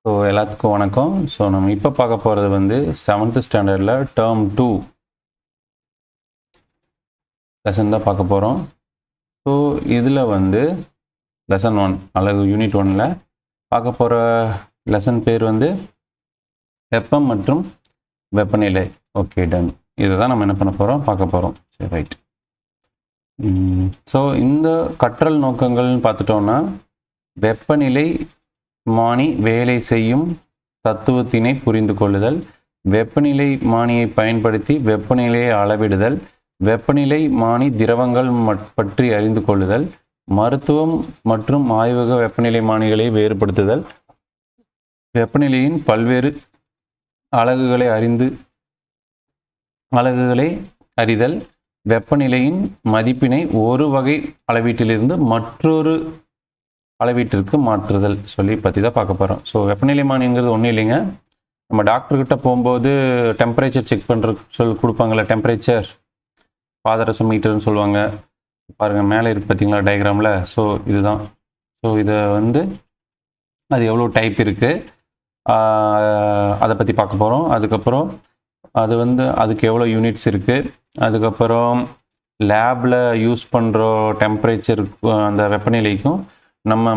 So எல்லாத்துக்கும் வணக்கம். So நம்ம இப்போ பார்க்க போகிறது வந்து 7th ஸ்டாண்டர்டில் டேர்ம் 2 லெசன் தான் பார்க்க போகிறோம். ஸோ இதில் வந்து லெசன் 1 அழகு யூனிட் 1ல் பார்க்க போகிற லெசன் பேர் வந்து வெப்பம் மற்றும் வெப்பநிலை. Okay, done. இதை தான் நம்ம என்ன பண்ண போகிறோம், பார்க்க போகிறோம். சரி, ரைட். ஸோ இந்த கற்றல் நோக்கங்கள்னு பார்த்துட்டோன்னா, வெப்பநிலை மானி வேலை செய்யும் தத்துவத்தினை புரிந்து கொள்ளுதல், வெப்பநிலை மானியை பயன்படுத்தி வெப்பநிலையை அளவிடுதல், வெப்பநிலை மானி திரவங்கள் பற்றி அறிந்து கொள்ளுதல், மருத்துவம் மற்றும் ஆய்வக வெப்பநிலை மானிகளை வேறுபடுத்துதல், வெப்பநிலையின் பல்வேறு அலகுகளை அறிதல், வெப்பநிலையின் மதிப்பினை ஒரு வகை அளவீட்டிலிருந்து மற்றொரு அளவீட்டிற்கு மாற்றுதல் சொல்லி பற்றி தான் பார்க்க போகிறோம். ஸோ வெப்பநிலை மானிங்கிறது ஒன்றும் இல்லைங்க, நம்ம டாக்டர்கிட்ட போகும்போது டெம்பரேச்சர் செக் பண்ணுறதுக்கு கொடுப்பாங்கள்ல, டெம்பரேச்சர் பாதரச மீட்டர்னு சொல்லுவாங்க. பாருங்கள் மேலே இருக்குது பார்த்தீங்களா டயக்ராமில். ஸோ இதுதான். ஸோ இதை வந்து அது எவ்வளோ டைப் இருக்குது அதை பற்றி பார்க்க போகிறோம். அதுக்கப்புறம் அது வந்து அதுக்கு எவ்வளோ யூனிட்ஸ் இருக்குது, அதுக்கப்புறம் லேபில் யூஸ் பண்ணுற டெம்பரேச்சருக்கு அந்த வெப்பநிலைக்கும் நம்ம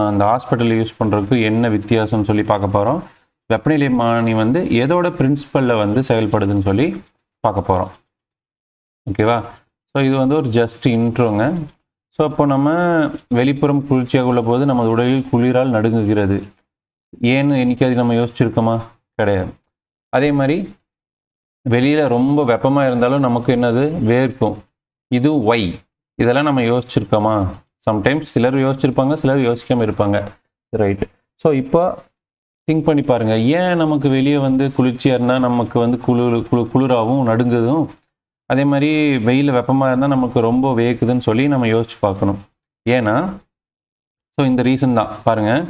அந்த ஹாஸ்பிட்டலில் யூஸ் பண்ணுறதுக்கு என்ன வித்தியாசம்னு சொல்லி பார்க்க போகிறோம். வெப்பநிலை மானி வந்து எதோட பிரின்சிபலில் வந்து செயல்படுதுன்னு சொல்லி பார்க்க போகிறோம். ஓகேவா? ஸோ இது வந்து ஒரு ஜஸ்ட் இன்ட்ரோங்க. ஸோ இப்போ நம்ம வெளிப்புறம் குளிர்ச்சியாக உள்ள போது நமது உடலில் குளிரால் நடுங்குகிறது. ஏன்னு என்னைக்காவது நம்ம யோசிச்சிருக்கோமா? கிடையாது. அதே மாதிரி வெளியில் ரொம்ப வெப்பமாக இருந்தாலும் நமக்கு என்னது வேர்க்கும். இது ஒய். இதெல்லாம் நம்ம யோசிச்சிருக்கோமா? சம்டைம்ஸ் சிலர் யோசிச்சிருப்பாங்க, சிலர் யோசிக்காமல் இருப்பாங்க. ரைட். ஸோ இப்போ திங்க் பண்ணி பாருங்கள், ஏன் நமக்கு வெளியே வந்து குளிர்ச்சியாக இருந்தால் நமக்கு வந்து குளிராகவும் நடுங்குதும், அதே மாதிரி வெயில் வெப்பமாக இருந்தால் நமக்கு ரொம்ப வேக்குதுன்னு சொல்லி நம்ம யோசிச்சு பார்க்கணும். ஏன்னா ஸோ இந்த ரீசன் தான் பாருங்கள்.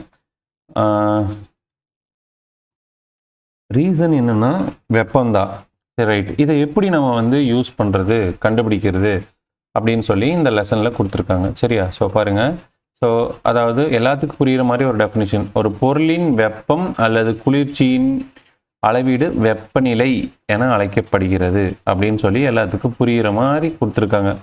ரீசன் என்னென்னா வெப்பம்தான். சரி, ரைட். இதை எப்படி நம்ம வந்து யூஸ் பண்ணுறது, கண்டுபிடிக்கிறது அப்படின்னு சொல்லி இந்த லெசனில் கொடுத்துருக்காங்க. சரியா? ஸோ பாருங்கள். ஸோ அதாவது எல்லாத்துக்கும் புரிகிற மாதிரி ஒரு டெஃபினிஷன், ஒரு பொருளின் வெப்பம் அல்லது குளிர்ச்சியின் அளவீடு வெப்பநிலை என அழைக்கப்படுகிறது அப்படின்னு சொல்லி எல்லாத்துக்கும் புரிகிற மாதிரி கொடுத்துருக்காங்க.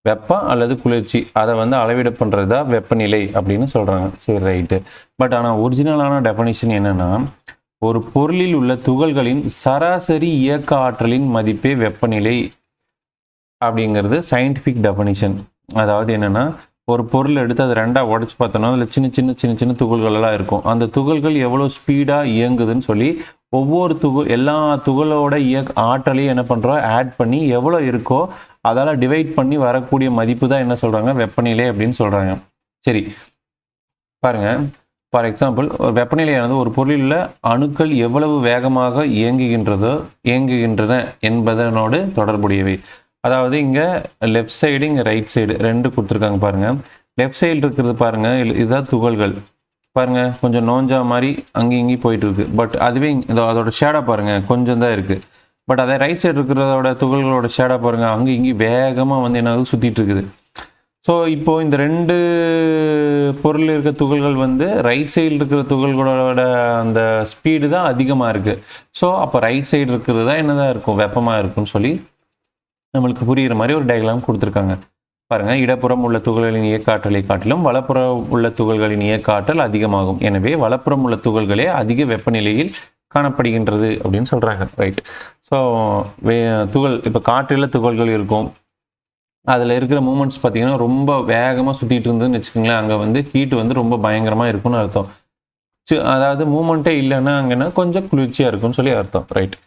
வெப்பம் அல்லது குளிர்ச்சி அதை வந்து அளவீடு பண்ணுறது தான் வெப்பநிலை அப்படின்னு சொல்கிறாங்க. சரி, ரைட்டு. பட் ஆனால் ஒரிஜினலான டெஃபினிஷன் என்னென்னா, ஒரு பொருளில் உள்ள துகள்களின் சராசரி இயக்க ஆற்றலின் மதிப்பே வெப்பநிலை அப்படிங்கிறது சயின்டிஃபிக் டெஃபினிஷன். அதாவது என்னென்னா, ஒரு பொருள் எடுத்து அதை ரெண்டாக உடச்சி பார்த்தோன்னா அதில் சின்ன சின்ன துகள்களெல்லாம் இருக்கும். அந்த துகள்கள் எவ்வளோ ஸ்பீடாக இயங்குதுன்னு சொல்லி ஒவ்வொரு எல்லா துகளோட ஆற்றலையும் என்ன பண்ணுறோம், ஆட் பண்ணி எவ்வளோ இருக்கோ அதால் டிவைட் பண்ணி வரக்கூடிய மதிப்பு தான் என்ன சொல்கிறாங்க, வெப்பநிலை அப்படின்னு சொல்கிறாங்க. சரி பாருங்கள். ஃபார் எக்ஸாம்பிள், ஒரு வெப்பநிலையானது ஒரு பொருளில் உள்ள அணுக்கள் எவ்வளவு வேகமாக இயங்குகின்றன என்பதனோடு தொடர்புடையவை. அதாவது இங்கே லெஃப்ட் சைடு, இங்கே ரைட் சைடு ரெண்டு கொடுத்துருக்காங்க பாருங்கள். லெஃப்ட் சைடு இருக்கிறது பாருங்கள், இதுதான் துகள்கள். பாருங்கள் கொஞ்சம் நோஞ்சா மாதிரி அங்கேயும் இங்கேயும் போயிட்டு இருக்கு. பட் அதுவே அதோட ஷேடாக பாருங்கள் கொஞ்சம் தான் இருக்குது. பட் அதே ரைட் சைடு இருக்கிறதோட துகள்களோட ஷேடாக பாருங்கள் அங்கேயும் இங்கேயும் வேகமாக வந்து என்ன சுற்றிட்டு இருக்குது. ஸோ இப்போது இந்த ரெண்டு பொருள் இருக்க துகள்கள் வந்து ரைட் சைடில் இருக்கிற துகள்களோட அந்த ஸ்பீடு தான் அதிகமாக இருக்குது. ஸோ அப்போ ரைட் சைடு இருக்கிறது தான் என்னதான் இருக்கும், வெப்பமாக இருக்கும்னு சொல்லி நம்மளுக்கு புரிகிற மாதிரி ஒரு டயக்ராம் கொடுத்துருக்காங்க பாருங்கள். இடப்புறம் உள்ள துகள்களின் இயக்க ஆற்றலை காட்டிலும் வலப்புறம் உள்ள துகள்களின் இயக்க ஆற்றல் அதிகமாகும். எனவே வலப்புறம் உள்ள துகள்களே அதிக வெப்பநிலையில் காணப்படுகின்றது அப்படின்னு சொல்கிறாங்க. ரைட். ஸோ துகள் இப்போ காற்றில் துகள்கள் இருக்கும், அதில் இருக்கிற மூமெண்ட்ஸ் பார்த்தீங்கன்னா ரொம்ப வேகமாக சுற்றிட்டு இருந்ததுன்னு வச்சுக்கோங்களேன், அங்கே வந்து ஹீட் வந்து ரொம்ப பயங்கரமாக இருக்குன்னு அர்த்தம். அதாவது மூமெண்ட்டே இல்லைன்னா அங்கன்னா கொஞ்சம் குளிர்ச்சியாக இருக்குன்னு சொல்லி அர்த்தம். ரைட்.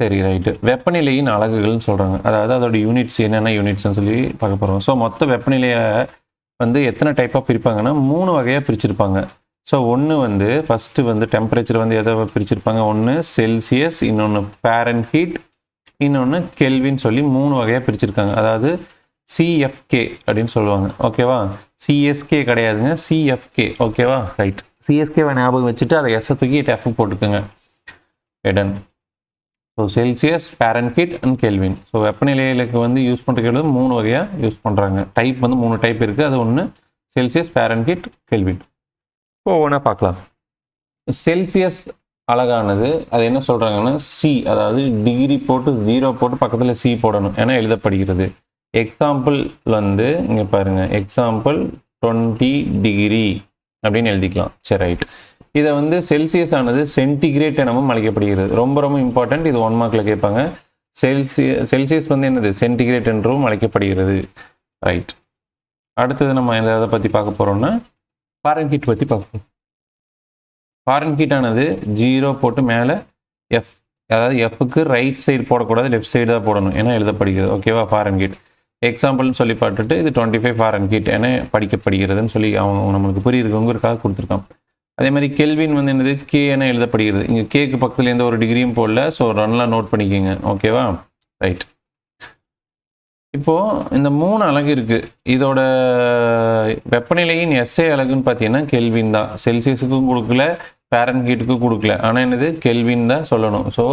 சரி, ரைட்டு. வெப்பநிலையின் அலகுகள்னு சொல்கிறாங்க. அதாவது அதோட யூனிட்ஸ் என்னென்ன யூனிட்ஸ்ன்னு சொல்லி பார்க்க போகிறோம். ஸோ மொத்த வெப்பநிலையை வந்து எத்தனை டைப்பாக பிரிப்பாங்கன்னா 3 வகையாக பிரிச்சிருப்பாங்க. ஸோ ஒன்று வந்து ஃபஸ்ட்டு வந்து டெம்பரேச்சர் வந்து எதை பிரிச்சிருப்பாங்க, ஒன்று செல்சியஸ், இன்னொன்று ஃபாரன்ஹீட், இன்னொன்று கெல்வின் சொல்லி 3 வகையாக பிரிச்சிருக்காங்க. அதாவது சிஎஃப்கே அப்படின்னு சொல்லுவாங்க. ஓகேவா? சிஎஸ்கே கிடையாதுங்க, சிஎஃப்கே. ஓகேவா? ரைட். சிஎஸ்கேவை ஞாபகம் வச்சுட்டு அதை எஸ் தூக்கி எஃப் போட்டுக்கோங்க. எடன். So Celsius, Fahrenheit and Kelvin. So வெப்பநிலைகளுக்கு வந்து யூஸ் பண்ணுறது 3 வகையாக யூஸ் பண்ணுறாங்க. டைப் வந்து 3 டைப் இருக்குது. அது ஒன்று செல்சியஸ், ஃபாரன்ஹீட், கெல்வின். ஸோ ஒவ்வொன்றா பார்க்கலாம். செல்சியஸ் அலகானது அது என்ன சொல்கிறாங்கன்னா சி, அதாவது டிகிரி போட்டு 0 போட்டு பக்கத்தில் சி போடணும், ஏன்னா எழுதப்படுகிறது. எக்ஸாம்பிள் வந்து இங்கே பாருங்கள், எக்ஸாம்பிள் 20 டிகிரி அப்படின்னு எழுதிக்கலாம். சரி, ரைட். இதை வந்து செல்சியஸ் ஆனது சென்டிகிரேட் எனவும் அழைக்கப்படுகிறது. ரொம்ப ரொம்ப இம்பார்ட்டன்ட், இது 1 மார்க்கில் கேட்பாங்க. செல்சியஸ் வந்து என்னது, சென்டிகிரேட் என்றும் அழைக்கப்படுகிறது. ரைட். அடுத்தது நம்ம எதை பற்றி பார்க்க போகிறோம்னா ஃபாரன்ஹீட் பற்றி பார்ப்போம். ஃபாரன்ஹீட் ஆனது 0 போட்டு மேலே எஃப், அதாவது எஃப்க்கு ரைட் சைடு போடக்கூடாது, லெஃப்ட் சைடு தான் போடணும், ஏன்னா எழுதப்படுகிறது. ஓகேவா? ஃபாரன்ஹீட் எக்ஸாம்பிள்னு சொல்லி பார்த்துட்டு இது 25 ஃபாரன்ஹீட் என படிக்கப்படுகிறதுன்னு சொல்லி அவங்க நம்மளுக்கு புரியுறவங்களுக்காக கொடுத்துருக்கான். அதே மாதிரி கெல்வின் வந்து என்னது, கே என எழுதப்படுகிறது. இங்கே கேக்கு பக்கத்தில் எந்த ஒரு டிகிரியும் போடல, ஸோ ரன்லாம் நோட் பண்ணிக்கோங்க. ஓகேவா? ரைட். இப்போது இந்த 3 அலகு இருக்குது. இதோட வெப்பநிலையின் எஸ்ஐ அலகுன்னு பார்த்தீங்கன்னா கெல்வின் தான். செல்சியஸுக்கும் கொடுக்கல, ஃபாரன்ஹீட்டுக்கும் கொடுக்கல, ஆனால் என்னது, கெல்வின் தான் சொல்லணும். ஸோ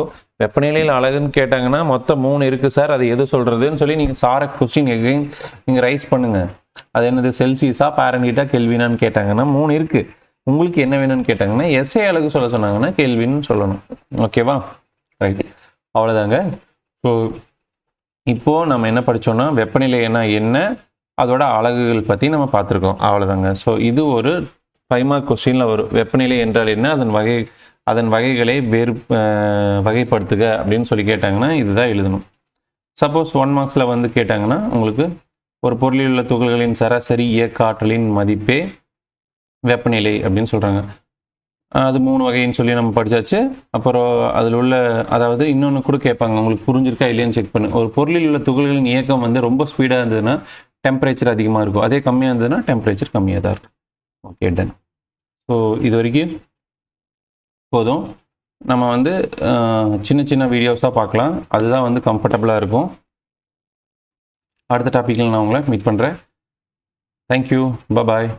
வெப்பநிலையில் அலகுன்னு கேட்டாங்கன்னா மொத்தம் 3 இருக்குது சார், அது எது சொல்கிறதுன்னு சொல்லி நீங்கள் சாரை கொஸ்டின் எகைன் நீங்கள் ரைஸ் பண்ணுங்கள். அது என்னது, செல்சியஸா, ஃபாரன்ஹீட்டா, கெல்வினான்னு கேட்டாங்கன்னா 3 இருக்குது. உங்களுக்கு என்ன வேணும்னு கேட்டாங்கன்னா எஸ்ஐ அலகு சொல்ல சொன்னாங்கன்னா கெல்வின்னு சொல்லணும். ஓகேவா? ரைட். அவ்வளோதாங்க. ஸோ இப்போது நம்ம என்ன படித்தோன்னா வெப்பநிலை என்ன, அதோட அலகுகள் பற்றி நம்ம பார்த்துருக்கோம். அவ்வளோதாங்க. ஸோ இது ஒரு 5 மார்க் கொஸ்டினில் வரும். வெப்பநிலை என்றால் என்ன, அதன் வகைகளை வகைப்படுத்துக அப்படின்னு சொல்லி கேட்டாங்கன்னா இதுதான் எழுதணும். சப்போஸ் 1 மார்க்ஸில் வந்து கேட்டாங்கன்னா உங்களுக்கு ஒரு பொருளில் உள்ள துகள்களின் சராசரி இயக்க ஆற்றலின் மதிப்பே வெப்பநிலை அப்படின்னு சொல்கிறாங்க. அது 3 வகைன்னு சொல்லி நம்ம படித்தாச்சு. அப்புறம் அதில் உள்ள, அதாவது இன்னொன்று கூட கேட்பாங்க, உங்களுக்கு புரிஞ்சிருக்கா இல்லையான்னு செக் பண்ணு. ஒரு பொருளில் உள்ள துகள்களின் இயக்கம் வந்து ரொம்ப ஸ்பீடாக இருந்ததுன்னா டெம்பரேச்சர் அதிகமாக இருக்கும், அதே கம்மியாக இருந்ததுன்னா டெம்பரேச்சர் கம்மியாக தான் இருக்கும். Okay, ton. ஸோ இது வரைக்கும் போதும். நம்ம வந்து சின்ன சின்ன வீடியோஸாக பார்க்கலாம், அதுதான் வந்து கம்ஃபர்டபுளாக இருக்கும். அடுத்த டாப்பிக்கில் நான் உங்களை மீட் பண்ணுறேன். தேங்க்யூ, பாய்.